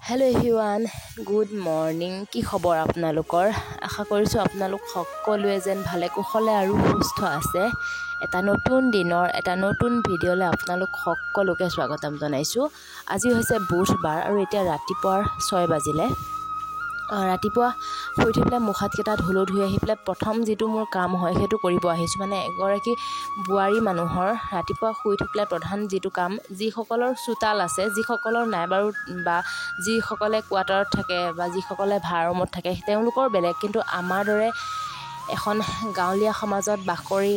Hello' everyone, good morning. কি খবৰ আপোনালোকৰ? আশা কৰিছোঁ আপোনালোক সকলোৱে যেন ভালে কুশলে আৰু সুস্থ আছে। এটা নতুন দিনৰ এটা নতুন ভিডিঅ'লৈ আপোনালোক সকলোকে স্বাগতম জনাইছোঁ। আজি হৈছে বুধবাৰ আৰু এতিয়া ৰাতিপুৱাৰ 6 বাজিলে। ৰাতিপুৱা শুই উঠি পেলাই মুখ হাতকেইটা ধুই আহি পেলাই প্ৰথম যিটো মোৰ কাম হয় সেইটো কৰিব আহিছোঁ। মানে এগৰাকী বোৱাৰী মানুহৰ ৰাতিপুৱা শুই উঠি পেলাই প্ৰধান যিটো কাম, যিসকলৰ চোতাল আছে, যিসকলৰ নাই বাৰু, বা যিসকলে কোৱাৰ্টাৰত থাকে বা যিসকলে ভাড়া ৰুমত থাকে তেওঁলোকৰ বেলেগ, কিন্তু আমাৰ দৰে এখন গাঁৱলীয়া সমাজত বাস কৰি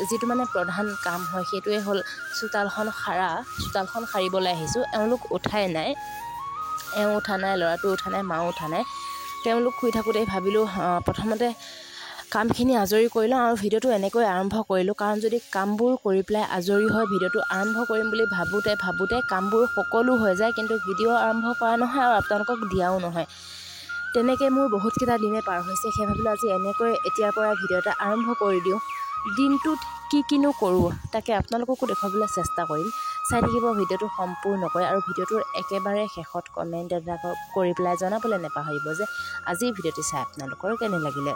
যিটো মানে প্ৰধান কাম হয় সেইটোৱে হ'ল চোতালখন সাৰিবলৈ আহিছোঁ। এওঁলোক উঠাই নাই, এওঁ উঠা নাই, ল'ৰাটো উঠা নাই, মাও উঠা নাই। তেওঁলোক শুই থাকোঁতেই ভাবিলোঁ প্ৰথমতে কামখিনি আজৰি কৰি লওঁ আৰু ভিডিঅ'টো এনেকৈ আৰম্ভ কৰিলোঁ। কাৰণ যদি কামবোৰ কৰি পেলাই আজৰি হৈ ভিডিঅ'টো আৰম্ভ কৰিম বুলি ভাবোঁতে কামবোৰ সকলো হৈ যায়, কিন্তু ভিডিঅ' আৰম্ভ কৰা নহয় আৰু আপোনালোকক দিয়াও নহয়। তেনেকৈ মোৰ বহুতকেইটা দিনে পাৰ হৈছে। সেই ভাবিলোঁ আজি এনেকৈ এতিয়াৰ পৰা ভিডিঅ' এটা আৰম্ভ কৰি দিওঁ। দিনটোত কিনো কৰোঁ তাকে আপোনালোককো দেখুৱাবলৈ চেষ্টা কৰিম। চাই থাকিব ভিডিঅ'টো সম্পূৰ্ণকৈ, আৰু ভিডিঅ'টোৰ একেবাৰে শেষত কমেণ্ট এটা কৰি পেলাই জনাবলৈ নাপাহৰিব যে আজিৰ ভিডিঅ'টি চাই আপোনালোকৰ কেনে লাগিলে।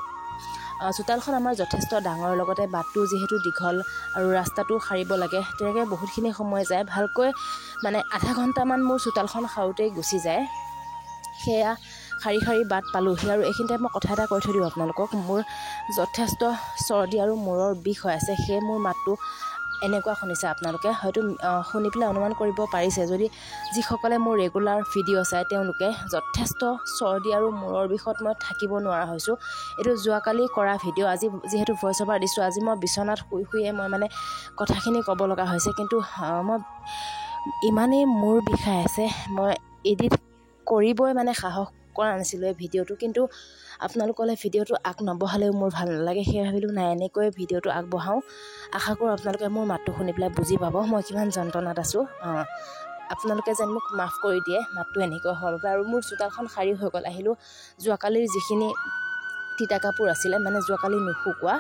চোতালখন আমাৰ যথেষ্ট ডাঙৰ, লগতে বাটটো যিহেতু দীঘল আৰু ৰাস্তাটো সাৰিব লাগে, তেনেকৈ বহুতখিনি সময় যায়। ভালকৈ মানে আধা ঘণ্টামান মোৰ চোতালখন সাৰোঁতেই গুচি যায়। সেয়া শাৰী বাট পালোঁহি। আৰু এইখিনিতে মই কথা এটা কৈ থৈ দিওঁ আপোনালোকক, মোৰ যথেষ্ট চৰ্দি আৰু মূৰৰ বিষ হৈ আছে। সেই মোৰ মাতটো এনেকুৱা শুনিছে আপোনালোকে হয়তো শুনি পেলাই অনুমান কৰিব পাৰিছে। যদি যিসকলে মোৰ ৰেগুলাৰ ভিডিঅ' চায় তেওঁলোকে যথেষ্ট চৰ্দি আৰু মূৰৰ বিষত মই থাকিব নোৱাৰা হৈছোঁ। এইটো যোৱাকালি কৰা ভিডিঅ', আজি যিহেতু ভইচ অভাৰ দিছোঁ, আজি মই বিচনাত শুয়ে মই মানে কথাখিনি ক'ব লগা হৈছে। কিন্তু মই ইমানেই মূৰ বিষাই আছে, মই এডিট কৰিবই মানে সাহস কৰা নাছিলোঁ এই ভিডিঅ'টো। কিন্তু আপোনালোকলৈ ভিডিঅ'টো নবঢ়ালেও মোৰ ভাল নালাগে। সেই ভাবিলোঁ নাই, এনেকৈ ভিডিঅ'টো আগবঢ়াওঁ। আশা কৰোঁ আপোনালোকে মোৰ মাতটো শুনি পেলাই বুজি পাব মই কিমান যন্ত্ৰণাত আছোঁ। আপোনালোকে যেন মোক মাফ কৰি দিয়ে মাতটো এনেকৈ হোৱাৰ বাবে। আৰু মোৰ চোতালখন সাৰি হৈ গ'ল। আহিলোঁ যোৱাকালিৰ যিখিনি তিতা কাপোৰ আছিলে, মানে যোৱাকালি নুশুকোৱা,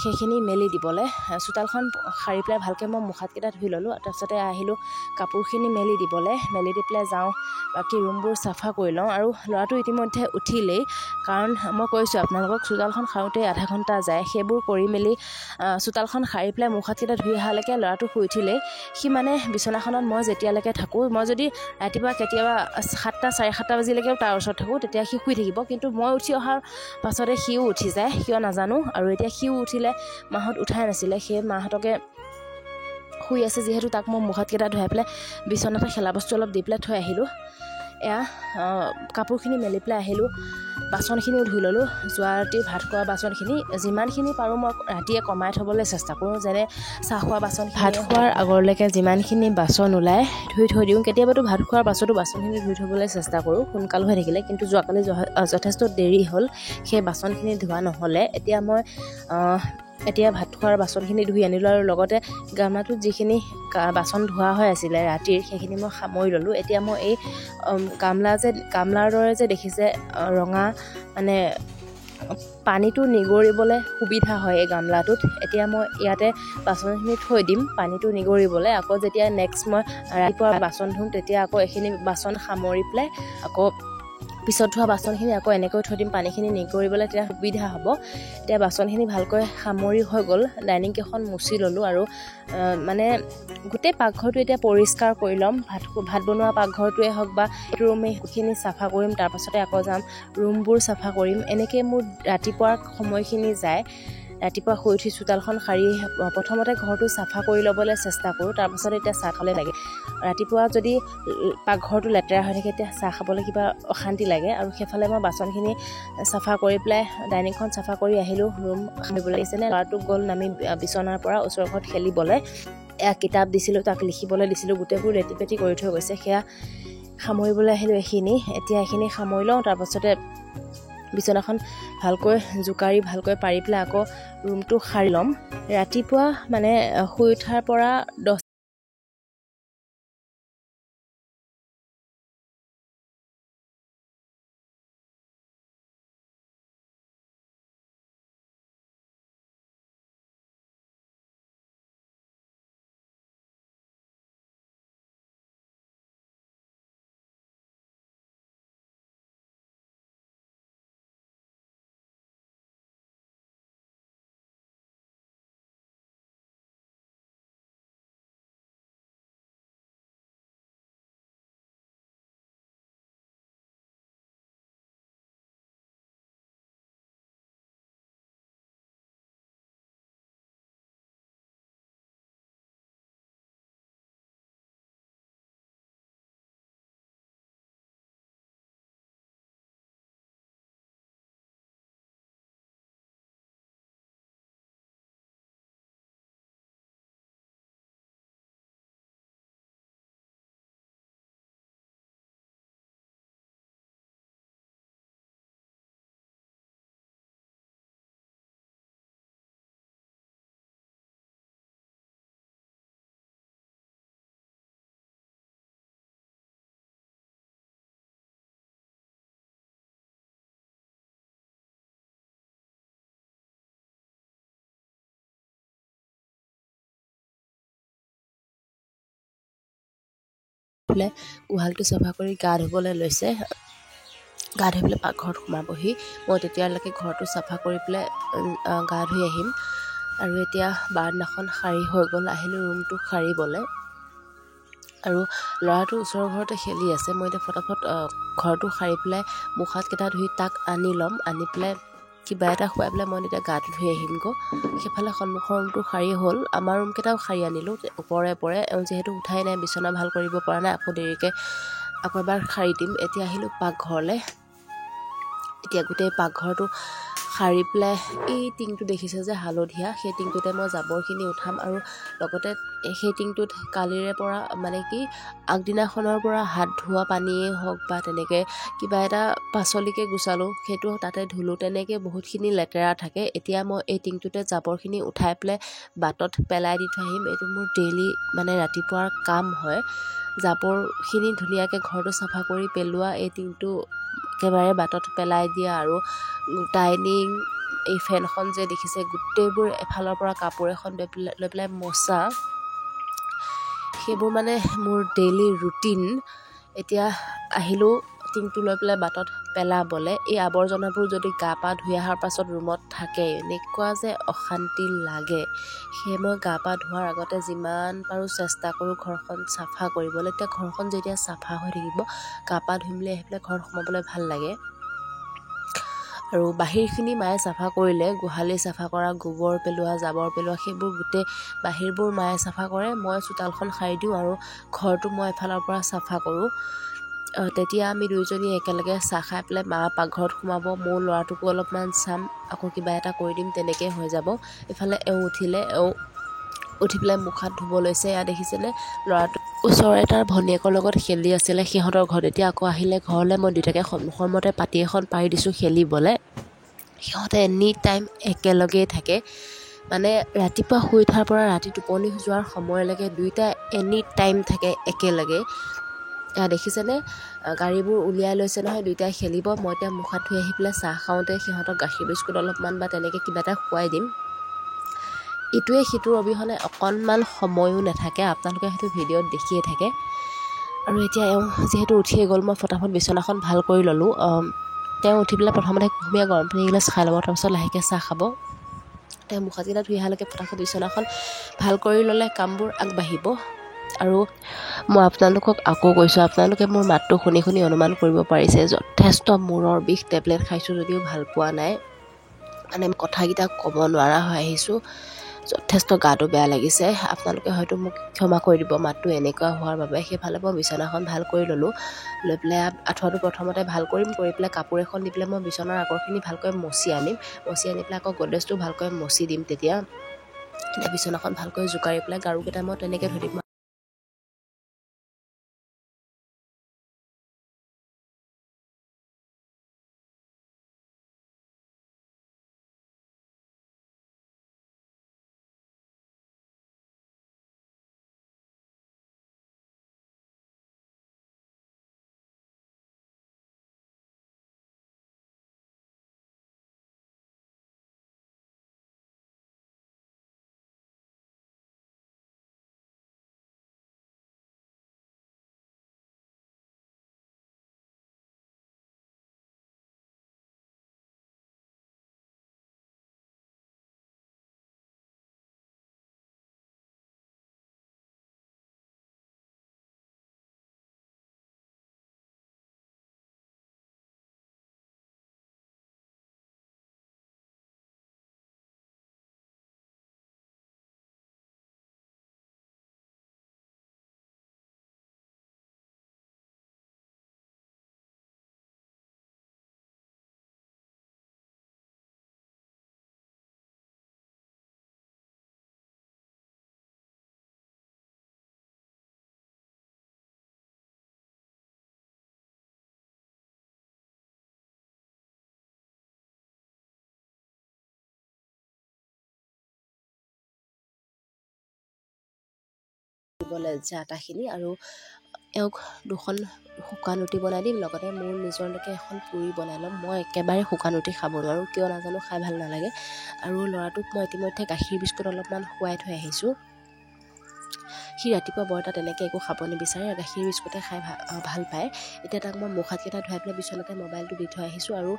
সেইখিনি মেলি দিবলৈ। চোতালখন সাৰি পেলাই ভালকৈ মই মুখ হাতকেইটা ধুই ল'লোঁ। তাৰপিছতে আহিলোঁ কাপোৰখিনি মেলি দি পেলাই যাওঁ, বাকী ৰুমবোৰ চাফা কৰি লওঁ। আৰু ল'ৰাটো ইতিমধ্যে উঠিলেই, কাৰণ মই কৈছোঁ আপোনালোকক চোতালখন সাৰোঁতেই আধা ঘণ্টা যায়। সেইবোৰ কৰি মেলি চোতালখন সাৰি পেলাই মুখ হাতকেইটা ধুই অহালৈকে ল'ৰাটো শুই উঠিলেই। সি মানে বিচনাখনত মই যেতিয়ালৈকে থাকোঁ, মই যদি ৰাতিপুৱা কেতিয়াবা 7টা 7:30 বাজিলৈকেও তাৰ ওচৰত থাকোঁ, তেতিয়া সি শুই থাকিব। কিন্তু মই উঠি অহাৰ পাছতে সিও উঠি যায়, কিয় নাজানো। আৰু এতিয়া সিও উঠিলে, মাহঁত উঠাই নাছিলে, সেই মাহঁতকে শুই আছে যিহেতু তাক মই মুখ হাতকেইটা ধুৱাই পেলাই বিচনাতে খেলা বস্তু অলপ দি পেলাই থৈ আহিলোঁ। এয়া কাপোৰখিনি মেলি পেলাই আহিলোঁ, বাচনখিনিও ধুই ল'লোঁ। যোৱা ৰাতি ভাত খোৱা বাচনখিনি যিমানখিনি পাৰোঁ মই ৰাতিয়ে কমাই থ'বলৈ চেষ্টা কৰোঁ। যেনে চাহ খোৱা বাচন, ভাত খোৱাৰ আগলৈকে যিমানখিনি বাচন ওলায় ধুই থৈ দিওঁ। কেতিয়াবাতো ভাত খোৱাৰ পাছতো বাচনখিনি ধুই থ'বলৈ চেষ্টা কৰোঁ সোনকাল হৈ থাকিলে, কিন্তু যোৱাকালি যথেষ্ট দেৰি হ'ল, সেই বাচনখিনি ধোৱা নহ'লে। এতিয়া ভাত খোৱাৰ বাচনখিনি ধুই আনিলোঁ, আৰু লগতে গামলাটোত যিখিনি বাচন ধোৱা হৈ আছিলে ৰাতিৰ, সেইখিনি মই সামৰি ল'লোঁ। এতিয়া মই এই গামলাৰ দৰে যে দেখিছে ৰঙা, মানে পানীটো নিগৰিবলৈ সুবিধা হয় এই গামলাটোত। এতিয়া মই ইয়াতে বাচনখিনি থৈ দিম পানীটো নিগৰিবলৈ। আকৌ যেতিয়া নেক্সট মই ৰাতিপুৱা বাচন ধুম, তেতিয়া আকৌ এইখিনি বাচন সামৰি পেলাই আকৌ পিছত ধোৱা বাচনখিনি আকৌ এনেকৈ থৈ দিম পানীখিনি নিগৰিবলৈ, তেতিয়া সুবিধা হ'ব। এতিয়া বাচনখিনি ভালকৈ সামৰি হৈ গ'ল, ডাইনিংকেইখন মুচি ল'লোঁ। আৰু মানে গোটেই পাকঘৰটো এতিয়া পৰিষ্কাৰ কৰি ল'ম। ভাত বনোৱা পাকঘৰটোৱে হওক বা এইটো ৰুমখিনি চাফা কৰিম, তাৰপাছতে আকৌ যাম ৰুমবোৰ চাফা কৰিম। এনেকৈ মোৰ ৰাতিপুৱাৰ সময়খিনি যায়। ৰাতিপুৱা শুই উঠি চোতালখন সাৰি প্ৰথমতে ঘৰটো চাফা কৰি ল'বলৈ চেষ্টা কৰোঁ, তাৰপাছত এতিয়া চাহ খাবলৈ লাগে। ৰাতিপুৱা যদি পাকঘৰটো লেতেৰা হৈ থাকে, তেতিয়া চাহ খাবলৈ কিবা অশান্তি লাগে। আৰু সেইফালে মই বাচনখিনি চাফা কৰি পেলাই ডাইনিংখন চাফা কৰি আহিলোঁ। ৰুম সামৰিবলৈ লাগিছেনে, ল'ৰাটোক গ'ল নামি বিচনাৰ পৰা ওচৰৰ ঘৰত খেলিবলৈ। এয়া কিতাপ দিছিলোঁ, তাক লিখিবলৈ দিছিলোঁ, গোটেইবোৰ লেটি পেটি কৰি থৈ গৈছে। সেয়া সামৰিবলৈ আহিলোঁ এইখিনি। এতিয়া এইখিনি সামৰি লওঁ, তাৰপাছতে বিচনাখন ভালকৈ জোকাৰি ভালকৈ পাৰি পেলাই আকৌ ৰুমটো সাৰি ল'ম। ৰাতিপুৱা মানে শুই উঠাৰ পৰা 10 নুঠিলে গোহালিটো চাফা কৰি গা ধুবলৈ লৈছে। গা ধুই পেলাই পাকঘৰত সোমাবহি। মই তেতিয়ালৈকে ঘৰটো চাফা কৰি পেলাই গা ধুই আহিম। আৰু এতিয়া বাৰান্দাখন সাৰি হৈ গ'ল, আহিলোঁ ৰুমটো সাৰিবলৈ। আৰু ল'ৰাটো ওচৰৰ ঘৰতে খেলি আছে। মই এতিয়া ফটাফট ঘৰটো সাৰি পেলাই মুখ হাতকেইটা ধুই তাক আনি ল'ম। আনি পেলাই কিবা এটা খুৱাই পেলাই মই এতিয়া গাটো ধুই আহিমগৈ। সেইফালে সন্মুখৰ ৰুমটো সাৰি হ'ল। আমাৰ ৰুমকেইটাও সাৰি আনিলোঁ ওপৰে যিহেতু উঠাই নাই, বিচনা ভাল কৰিব পৰা নাই, আকৌ দেৰিকৈ আকৌ এবাৰ সাৰি দিম। এতিয়া আহিলোঁ পাকঘৰলৈ। এতিয়া গোটেই পাকঘৰটো সাৰি পেলাই এই টিংটো দেখিছে যে হালধীয়া, সেই টিংটোতে মই জাবৰখিনি উঠাম। আৰু লগতে সেই টিংটোত কালিৰে পৰা আগদিনাখনৰ পৰা হাত ধোৱা পানীয়ে হওক বা তেনেকৈ কিবা এটা পাচলিকে গুচালোঁ, সেইটো তাতে ধুলোঁ। তেনেকৈ বহুতখিনি লেতেৰা থাকে। এতিয়া মই এই টিংটোতে জাবৰখিনি উঠাই পেলাই বাটত পেলাই দি থৈ আহিম। এইটো মোৰ ডেইলি ৰাতিপুৱাৰ কাম হয়। জাবৰখিনি ধুনীয়াকৈ ঘৰটো চাফা কৰি পেলোৱা, এই টিংটো একেবাৰে বাটত পেলাই দিয়া, আৰু ডাইনিং, এই ফেনখন যে দেখিছে, গোটেইবোৰ এফালৰ পৰা কাপোৰ এখন লৈ পেলাই মোচা, সেইবোৰ মোৰ ডেইলি ৰুটিন। এতিয়া আহিলোঁ টিংটো লৈ পেলাই বাটত পেলাবলৈ। এই আৱৰ্জনাবোৰ যদি গা পা ধুই অহাৰ পাছত ৰুমত থাকে, এনেকুৱা যে অশান্তি লাগে। সেয়ে মই গা পা ধোৱাৰ আগতে যিমান পাৰোঁ চেষ্টা কৰোঁ ঘৰখন চাফা কৰিবলৈ। এতিয়া ঘৰখন যেতিয়া চাফা হৈ থাকিব, গা পা ধুই মেলি আহি পেলাই ঘৰত সোমাবলৈ ভাল লাগে। আৰু বাহিৰখিনি মায়ে চাফা কৰিলে, গোহালি চাফা কৰা, গোবৰ পেলোৱা, জাবৰ পেলোৱা, সেইবোৰ গোটেই বাহিৰবোৰ মায়ে চাফা কৰে। মই চোতালখন সাৰি দিওঁ আৰু ঘৰটো মই এফালৰ পৰা চাফা কৰোঁ। তেতিয়া আমি দুয়োজনী একেলগে চাহ খাই পেলাই মা পাকঘৰত সোমাব, মোৰ ল'ৰাটোকো অলপমান চাম, আকৌ কিবা এটা কৰি দিম, তেনেকৈ হৈ যাব। ইফালে উঠি পেলাই মুখ হাত ধুব লৈছে। এয়া দেখিছেনে, ল'ৰাটো ওচৰৰে তাৰ ভনীয়েকৰ লগত খেলি আছিলে সিহঁতৰ ঘৰত। এতিয়া আকৌ আহিলে ঘৰলৈ, মই দুয়োটাকে সন্মুখৰ মতে পাতি এখন পাৰি দিছোঁ খেলিবলৈ। সিহঁতে এনি টাইম একেলগেই থাকে, ৰাতিপুৱা শুই উঠাৰ পৰা ৰাতি টোপনি যোৱাৰ সময়লৈকে দুয়োটা এনি টাইম থাকে একেলগে। দেখিছেনে, গাড়ীবোৰ উলিয়াই লৈছে নহয়, দুয়োটাই খেলিব। মই এতিয়া মুখ হাত ধুই আহি পেলাই চাহ খাওঁতে সিহঁতক গাখীৰ বিস্কুট অলপমান বা তেনেকৈ কিবা এটা খুৱাই দিম। ইটোৱে সিটোৰ অবিহনে অকণমান সময়ো নাথাকে, আপোনালোকে সেইটো ভিডিঅ'ত দেখিয়ে থাকে। আৰু এতিয়া যিহেতু উঠিয়ে গ'ল, মই ফটাফট বিচনাখন ভাল কৰি ল'লোঁ। তেওঁ উঠি পেলাই প্ৰথমতে কুহুমীয়া গৰম পানী এগিলাচ খাই ল'ব, তাৰপিছত লাহেকৈ চাহ খাব। তেওঁ মুখ হাতকেইটা ধুই অহালৈকে ফটাফট বিচনাখন ভাল কৰি ল'লে কামবোৰ আগবাঢ়িব। আৰু মই আপোনালোকক আকৌ কৈছোঁ, আপোনালোকে মোৰ মাতটো শুনি শুনি অনুমান কৰিব পাৰিছে, যথেষ্ট মূৰৰ বিষ। টেবলেট খাইছোঁ যদিও ভাল পোৱা নাই, কথাকেইটা ক'ব নোৱাৰা হৈ আহিছোঁ। যথেষ্ট গাটো বেয়া লাগিছে। আপোনালোকে হয়তো মোক ক্ষমা কৰি দিব মাতটো এনেকুৱা হোৱাৰ বাবে। সেইফালে মই বিচনাখন ভাল কৰি ল'লোঁ। লৈ পেলাই আঁঠুৱাটো প্ৰথমতে ভাল কৰিম, কৰি পেলাই কাপোৰ এখন দি পেলাই মই বিচনাৰ আগৰখিনি ভালকৈ মচি আনিম। মচি আনি পেলাই আকৌ গড্ৰেজটো ভালকৈ মচি দিম। তেতিয়া বিচনাখন ভালকৈ জোকাৰি পেলাই গাৰুকেইটা মই তেনেকৈ ধুই দিম। আটাখিনি আৰু এওঁক দুখন শুকান ৰুটি বনাই দিম, লগতে মোৰ নিজৰলৈকে এখন পুৰি বনাই ল'ম। মই একেবাৰে শুকান ৰুটি খাব নোৱাৰোঁ, কিয় নাজানো, খাই ভাল নালাগে। আৰু ল'ৰাটোক মই ইতিমধ্যে গাখীৰ বিস্কুট অলপমান খুৱাই থৈ আহিছোঁ। সি ৰাতিপুৱা বৰ এটা তেনেকৈ একো খাব নিবিচাৰে, গাখীৰ বিস্কুটে খাই ভাল পায়। এতিয়া তাক মই মুখ হাতকেইটা ধুৱাই পেলাই বিচনাতে মোবাইলটো দি থৈ আহিছোঁ আৰু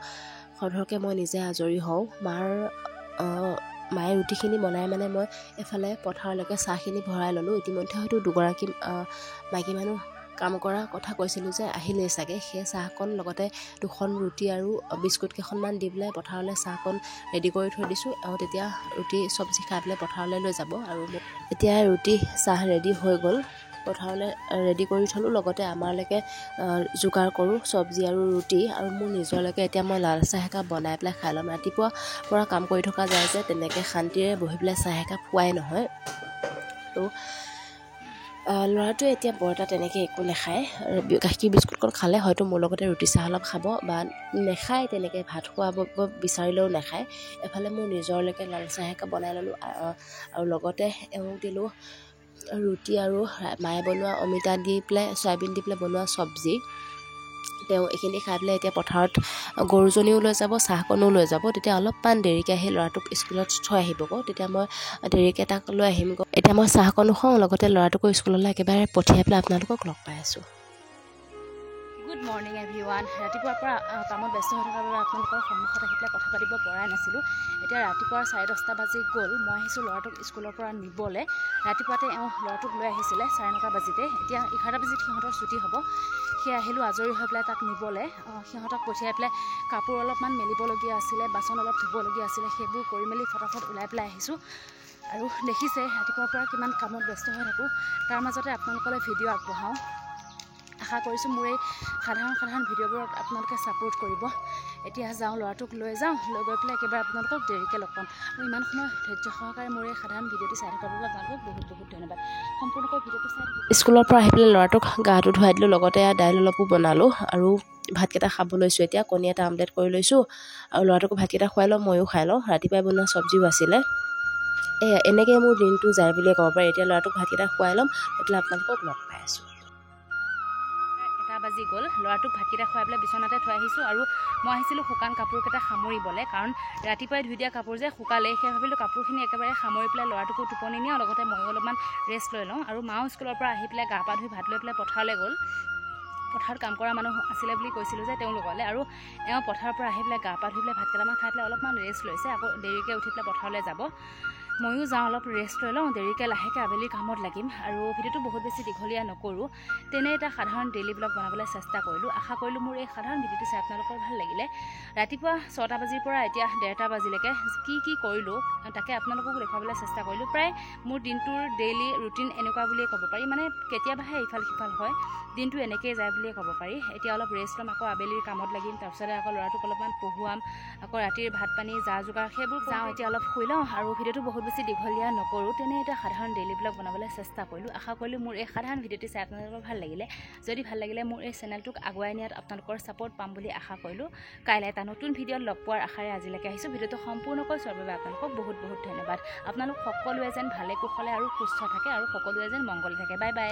খৰধৰকৈ মই নিজে আজৰি হওঁ। মায়ে ৰুটিখিনি বনাই মানে মই এফালে পথাৰলৈকে চাহখিনি ভৰাই ল'লোঁ। ইতিমধ্যে হয়তো দুগৰাকী মাইকী মানুহ কাম কৰা কথা কৈছিলোঁ যে আহিলেই চাগে। সেই চাহকণ লগতে 2খন ৰুটি আৰু বিস্কুট কেইখনমান দি পেলাই পথাৰলৈ চাহকণ ৰেডি কৰি থৈ দিছোঁ। তেতিয়া ৰুটি চব্জি খাই পেলাই পথাৰলৈ লৈ যাব। আৰু এতিয়া ৰুটি চাহ ৰেডি হৈ গ'ল, পথাৰলৈ ৰেডি কৰি থ'লোঁ। লগতে আমাৰলৈকে যোগাৰ কৰোঁ চব্জি আৰু ৰুটি, আৰু মোৰ নিজৰলৈকে এতিয়া মই লাল চাহ একাপ বনাই পেলাই খাই ল'ম। ৰাতিপুৱা পৰা কাম কৰি থকা যায় যে তেনেকৈ শান্তিৰে বহি পেলাই চাহ একাপ খোৱাই নহয়। তো ল'ৰাটোৱে এতিয়া বৰ এটা তেনেকৈ একো নাখায়। গাখীৰ বিস্কুটকণ খালে হয়তো মোৰ লগতে ৰুটি চাহ অলপ খাব, বা নাখায় তেনেকৈ ভাত খুৱাব বিচাৰিলেও নাখায়। এফালে মোৰ নিজৰলৈকে লাল চাহ একাপ বনাই ল'লোঁ, আৰু লগতে এওঁক দিলোঁ ৰুটি আৰু মায়ে বনোৱা অমিতা দি পেলাই চয়াবিন দি পেলাই বনোৱা চব্জি। তেওঁ এইখিনি খাই পেলাই এতিয়া পথাৰত গৰুজনীও লৈ যাব, চাহকণো লৈ যাব। তেতিয়া অলপমান দেৰিকৈ আহি ল'ৰাটোক স্কুলত থৈ আহিবগৈ, তেতিয়া মই দেৰিকৈ তাক লৈ আহিমগৈ। এতিয়া মই চাহকণো খুৱাওঁ, লগতে ল'ৰাটোকো স্কুললৈ একেবাৰে পঠিয়াই পেলাই আপোনালোকক লগ পাই আছোঁ। Good morning everyone. ৰাতিপুৱাৰ পৰা কামত ব্যস্ত হৈ থকাৰ বাবে আপোনালোকৰ সন্মুখত আহি পেলাই কথা পাতিব পৰাই নাছিলোঁ। এতিয়া ৰাতিপুৱা 10:30 বাজি গ'ল। মই আহিছোঁ ল'ৰাটোক স্কুলৰ পৰা নিবলৈ। ৰাতিপুৱাতে ল'ৰাটোক লৈ আহিছিলে 9:30 বাজিতে। এতিয়া 11 বাজিত সিহঁতৰ ছুটি হ'ব। সেয়া আহিলোঁ আজৰি হৈ পেলাই তাক নিবলৈ। সিহঁতক পঠিয়াই পেলাই কাপোৰ অলপমান মেলিবলগীয়া আছিলে, বাচন অলপ ধুবলগীয়া আছিলে, সেইবোৰ কৰি মেলি ফটাফট ওলাই পেলাই আহিছোঁ। আৰু দেখিছে ৰাতিপুৱাৰ পৰা কিমান কামত ব্যস্ত হৈ থাকোঁ, তাৰ মাজতে আপোনালোকলৈ ভিডিঅ' আগবঢ়াওঁ। আশা কৰিছোঁ মোৰ এই সাধাৰণ ভিডিঅ'বোৰত আপোনালোকে ছাপোৰ্ট কৰিব। এতিয়া যাওঁ, ল'ৰাটোক লৈ যাওঁ, লৈ গৈ পেলাই একেবাৰে আপোনালোকক দেৰিকৈ লগ পাম। আৰু ইমান সময় ধৈৰ্য সহকাৰে মোৰ এই সাধাৰণ ভিডিঅ'টো চাই থকাৰ বাবে আপোনালোকক বহুত ধন্যবাদ। সম্পূৰ্ণকৈ ভিডিঅ'টো চাই থাকিব। স্কুলৰ পৰা আহি পেলাই ল'ৰাটোক গাটো ধুৱাই দিলোঁ, লগতে দাইল অলপো বনালোঁ, আৰু ভাতকেইটা খাব লৈছোঁ। এতিয়া কণী এটা আমলেট কৰি লৈছোঁ, আৰু ল'ৰাটোকো ভাতকেইটা খুৱাই লওঁ, ময়ো খাই লওঁ। ৰাতিপুৱাই বনোৱা চব্জিও আছিলে। এনেকৈ মোৰ দিনটো যায় বুলিয়ে ক'ব পাৰি। এতিয়া ল'ৰাটোক ভাতকেইটা খুৱাই ল'ম, তেতিয়া আপোনালোকক লগ পাই আছোঁ। 1 বাজি গ'ল। ল'ৰাটোক ভাতকেইটা খুৱাই পেলাই বিচনাতে থৈ আহিছোঁ, আৰু মই আহিছিলোঁ শুকান কাপোৰকেইটা সামৰিবলৈ, কাৰণ ৰাতিপুৱাই ধুই দিয়া কাপোৰ যে শুকালেই। সেই ভাবিলোঁ কাপোৰখিনি একেবাৰে সামৰি পেলাই ল'ৰাটোকো টোপনি নিয়াওঁ, লগতে ময়ো অলপমান ৰেষ্ট লৈ লওঁ। আৰু মাও স্কুলৰ পৰা আহি পেলাই গা পা ধুই ভাত লৈ পেলাই পথাৰলৈ গ'ল। পথাৰত কাম কৰা মানুহ আছিলে বুলি কৈছিলোঁ যে তেওঁলোকলৈ, আৰু এওঁ পথাৰৰ পৰা আহি পেলাই গা পা ধুই পেলাই ভাত কেইটামান খাই পেলাই অলপমান ৰেষ্ট লৈছে। আকৌ দেৰিকৈ উঠি পেলাই পথাৰলৈ যাব। ময়ো যাওঁ, অলপ ৰেষ্ট লৈ লওঁ, দেৰিকৈ লাহেকৈ আবেলি কামত লাগিম। আৰু ভিডিঅ'টো বহুত বেছি দীঘলীয়া নকৰোঁ, তেনে এটা সাধাৰণ ডেইলি ব্লগ বনাবলৈ চেষ্টা কৰিলোঁ। আশা কৰিলোঁ মোৰ এই সাধাৰণ ভিডিঅ'টো চাই আপোনালোকৰ ভাল লাগিলে। ৰাতিপুৱা 6টা বাজিৰ পৰা এতিয়া 1:30 বাজিলৈকে কি কৰিলোঁ তাকে আপোনালোককো দেখুৱাবলৈ চেষ্টা কৰিলোঁ। প্ৰায় মোৰ দিনটোৰ ডেইলি ৰুটিন এনেকুৱা বুলিয়ে ক'ব পাৰি, মানে কেতিয়াবাহে ইফাল সিফাল হয়, দিনটো এনেকৈয়ে যায় বুলিয়ে ক'ব পাৰি। এতিয়া অলপ ৰেষ্ট ল'ম, আকৌ আবেলিৰ কামত লাগিম, তাৰপিছতে আকৌ ল'ৰাটোক অলপমান পঢ়ুৱাম, আকৌ ৰাতিৰ ভাত পানী যা যোগাৰ সেইবোৰ যাওঁ। এতিয়া অলপ শুই লওঁ, আৰু ভিডিঅ'টো বহুত বেছি দীঘলীয়া নকৰোঁ, তেনে এটা সাধাৰণ ডেইলি ব্লগ বনাবলৈ চেষ্টা কৰিলোঁ। আশা কৰিলোঁ মোৰ এই সাধাৰণ ভিডিঅ'টো চাই আপোনালোকৰ ভাল লাগিলে। যদি ভাল লাগিলে মোৰ এই চেনেলটোক আগুৱাই নিয়াত আপোনালোকৰ ছাপোৰ্ট পাম বুলি আশা কৰিলোঁ। কাইলৈ এটা নতুন ভিডিঅ'ত লগ পোৱাৰ আশাৰে আজিলৈকে আহিছোঁ। ভিডিঅ'টো সম্পূৰ্ণকৈ চোৱাৰ বাবে আপোনালোকক বহুত ধন্যবাদ। আপোনালোক সকলোৱে যেন ভালে কুশলে আৰু সুস্থ থাকে, আৰু সকলোৱে যেন মংগলে থাকে। Bye bye.